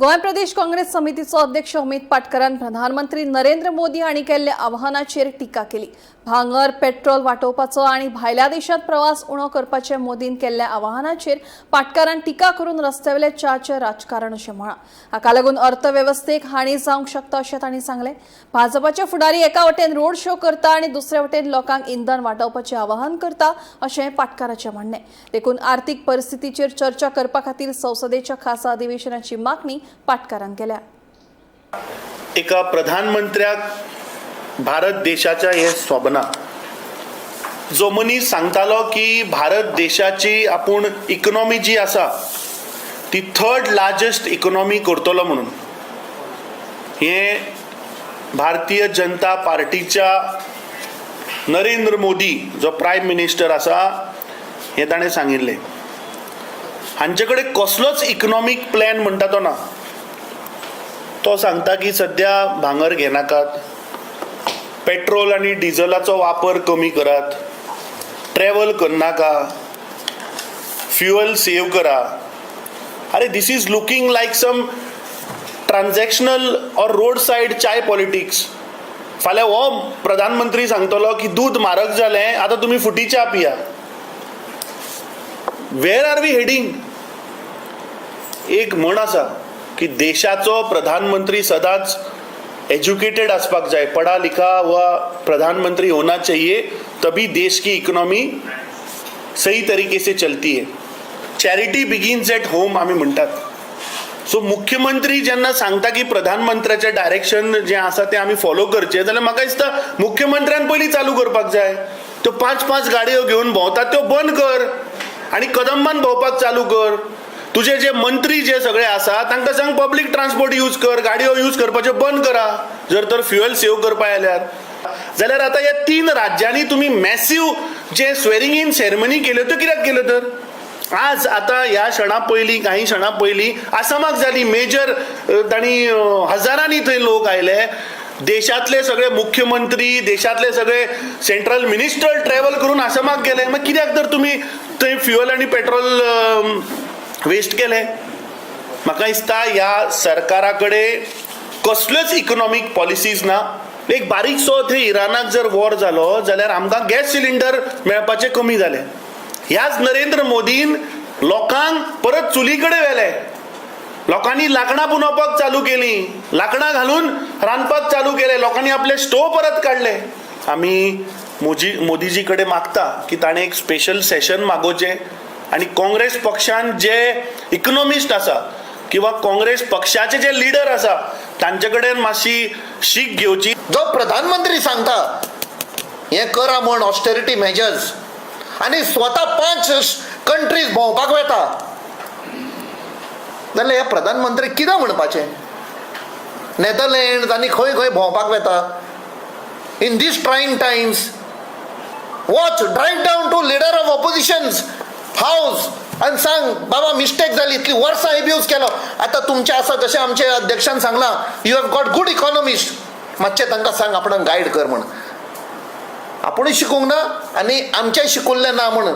गोय प्रदेश काँग्रेस समितीचो अध्यक्ष अमित पाटकरान प्रधानमंत्री नरेंद्र मोदी हांणी केल्ल्या आव्हानाचेर टिका केली। भांगर पेट्रोल वाटोवपाचो आनी भायल्या देशांत प्रवास उणो करपाचे मोदीन केल्ल्या आव्हानाचेर पाटकरान टिका करून रस्त्यावेले चाचे राजकारण अशें म्हळां। हाका लागून अर्थवेवस्थेक हानी जावंक शकता अशें तांणी सांगलें। भाजपाचे फुडारी एका वटेन रोड शो करता आनी दुसरे वटेन लोकांक इंधन वाटोवपाचें आवाहन करता अशें पाटकराचें म्हणणें। देखून आर्थीक परिस्थितीचेर चर्चा करपा खातीर संसदेच्या खासा अधिवेशनाची मागणी पाटकरान केल्या। एका प्रधानमंत्र्याक भारत देशाच्या हे स्वप्न जो मनीस सांगतालो की भारत देशाची आपूण इकॉनॉमी जी आसा ती थर्ड लार्जेस्ट इकॉनॉमी करतलो म्हणून हे भारतीय जनता पार्टीच्या नरेंद्र मोदी जो प्रायम मिनिस्टर आसा हे ताणें सांगिल्लें। हांचे कडेन कसलोच इकॉनॉमीक प्लॅन म्हणटा तो ना। तो सांगता की सध्या भांगर घेनाकात, पेट्रोल आणि डिझेलाचो वापर कमी करात, ट्रॅव्हल करनाका, फ्युअल सेव करा। अरे this is looking like some transactional or roadside chai politics. फाल्यां हो प्रधानमंत्री सांगतलो की दूध म्हारग जालें, आतां तुमी फुटी च्या पिया। वेर आर वी हेडिंग? एक म्हण आसा की देशाचो प्रधानमंत्री सदांच एजुकेटेड आसपाक जाय, पढ़ा लिखा हुआ प्रधानमंत्री होना चाहिए, तभी देश की इकॉनॉमी सही तरीके से चलती है। चॅरिटी बिगिन्स एट होम आमी म्हणटात। सो मुख्यमंत्री जेन्ना सांगता की प्रधानमंत्र्याचें डायरेक्शन जें आसा तें आमी फॉलो करचें, जाल्यार म्हाका दिसता मुख्यमंत्र्यान पयलीं चालू करपाक जाय। त्यो 5-5 गाडयो घेवन भोंवतात त्यो बंद कर आनी कदंबान भोंवपाक चालू कर। तुझे जे मंत्री जे सगळे आसा तांकां सांग पब्लीक ट्रान्सपोर्ट यूज कर, गाडयो यूज करपाचे बंद करा जर तर फ्युअल सेव करपा आयल्यार। जाल्यार आतां ह्या 3 राज्यांनी तुम्ही मॅसिव्ह जे स्वेरिंग इन सेरेमनी केल्यो त्यो कित्याक केल्यो तर? आज आता ह्या क्षणा पयलीं काही क्षणा पयलीं आसामाक जाली मेजर, तांणी हजारांनी थंय लोक आयले। देशातले सगळे मुख्यमंत्री, देशातले सगळे सेंट्रल मिनिस्टर ट्रॅव्हल करून आसामाक गेले। मग कित्याक तर तुम्ही थंय फ्युअल आणि पेट्रोल वेस्ट केले? म्हाका दिसता ह्या सरकाराकडे कसल्योच इकॉनॉमिक पॉलिसीज ना। एक बारीकसो थंय इराणाक जर वॉर जालो जाल्यार आमकां गॅस सिलिंडर मेळपाचे कमी जाले। ह्याच नरेंद्र मोदीन लोकांक परत चुली कडेन व्हेले। लोकांनी लाकडां पुंजोवपाक चालू केली, लाकडां घालून रांदपाक चालू केले, लोकांनी आपले स्टोव परत काढले। आमी मोदीजी कडेन मागता की ताणें एक स्पेशल सेशन मागोवचें आणि काँग्रेस पक्षान जे इकॉनॉमिस्ट आसा किंवा काँग्रेस पक्षाचे जे लीडर आसा तांचे कडेन मातशी शीक घेवची। जो प्रधानमंत्री सांगता हे करा म्हण ऑस्टेरिटी मेजर्स आणि स्वता 5 कंट्रीज भोंवपाक वता, जाल्यार हे प्रधानमंत्री कितें म्हणपाचे? नेदरलँड आनी खंय खंय भोंवपाक वता in these trying times. Watch, drive down to leader of opposition's house आणि सांग बाबा मिस्टेक झाली, इतली वर्सां एब्यूज केलो। आता तुमचे आसा जशें आमचे अध्यक्षान सांगला you have got good economist, मातशें तांकां सांग आपणाक गायड कर म्हण। आपुणूय शिकूंक ना आनी आमचेय शिकयल्लें ना म्हणून